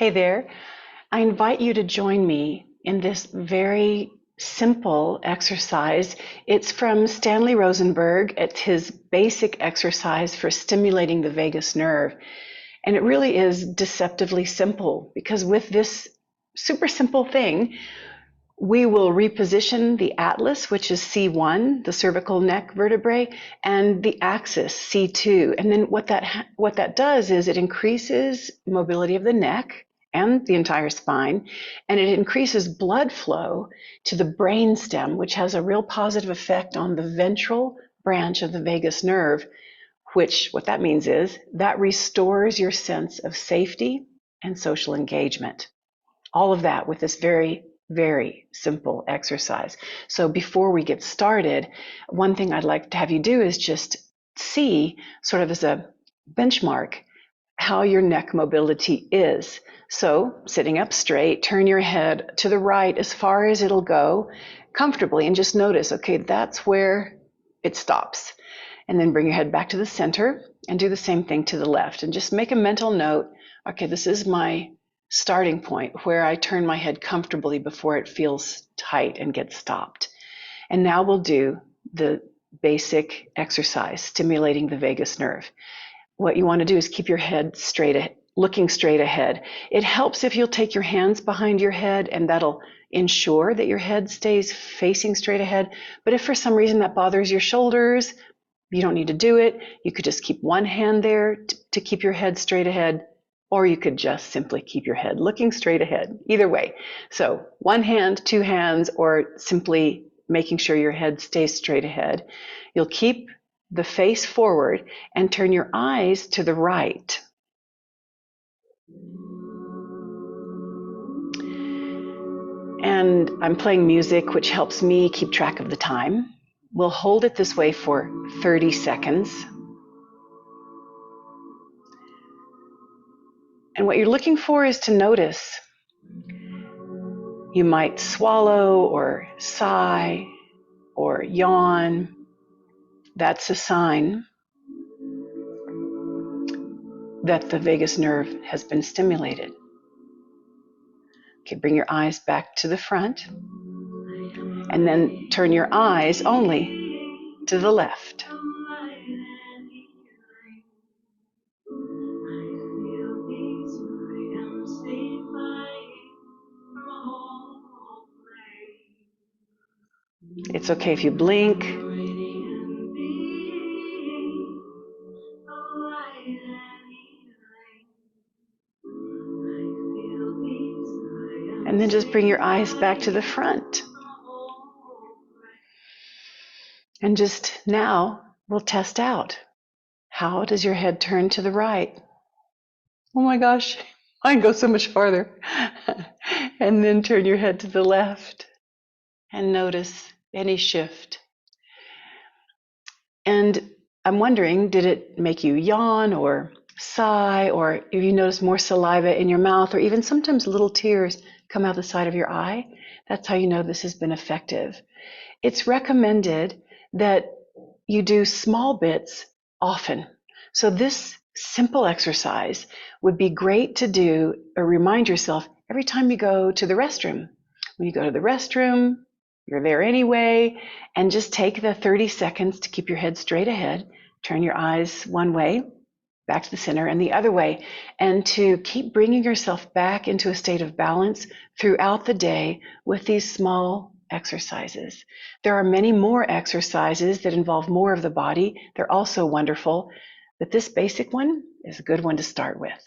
Hey there. I invite you to join me in this very simple exercise. It's from Stanley Rosenberg. It's his basic exercise for stimulating the vagus nerve. And it really is deceptively simple because with this super simple thing, we will reposition the atlas, which is C1, the cervical neck vertebrae, and the axis, C2. And then what that does is it increases mobility of the neck and the entire spine, and it increases blood flow to the brainstem, which has a real positive effect on the ventral branch of the vagus nerve, which what that means is that restores your sense of safety and social engagement. All of that with this very simple exercise. So before we get started, one thing I'd like to have you do is just see, sort of as a benchmark, how your neck mobility is. So sitting up straight, turn your head to the right as far as it'll go comfortably, and just notice, okay, that's where it stops. And then bring your head back to the center and do the same thing to the left. And just make a mental note, okay, this is my starting point where I turn my head comfortably before it feels tight and gets stopped. And now we'll do the basic exercise, stimulating the vagus nerve. What you want to do is keep your head straight, looking straight ahead. It helps if you'll take your hands behind your head, and that'll ensure that your head stays facing straight ahead. But if for some reason that bothers your shoulders, you don't need to do it. You could just keep one hand there to keep your head straight ahead, or you could just simply keep your head looking straight ahead. Either way. So one hand, two hands, or simply making sure your head stays straight ahead. You'll keep the face forward and turn your eyes to the right. And I'm playing music, which helps me keep track of the time. We'll hold it this way for 30 seconds. And what you're looking for is to notice. You might swallow or sigh or yawn. That's a sign that the vagus nerve has been stimulated. Okay, bring your eyes back to the front and then turn your eyes only to the left. It's okay if you blink. And then just bring your eyes back to the front. And just now, we'll test out. How does your head turn to the right? Oh my gosh, mine goes so much farther. And then turn your head to the left and notice any shift. And I'm wondering, did it make you yawn or sigh, or if you notice more saliva in your mouth, or even sometimes little tears come out the side of your eye? That's how you know this has been effective. It's recommended that you do small bits often. So this simple exercise would be great to do or remind yourself every time you go to the restroom. When you go to the restroom, you're there anyway, and just take the 30 seconds to keep your head straight ahead, turn your eyes one way, back to the center, and the other way, and to keep bringing yourself back into a state of balance throughout the day with these small exercises. There are many more exercises that involve more of the body. They're also wonderful, but this basic one is a good one to start with.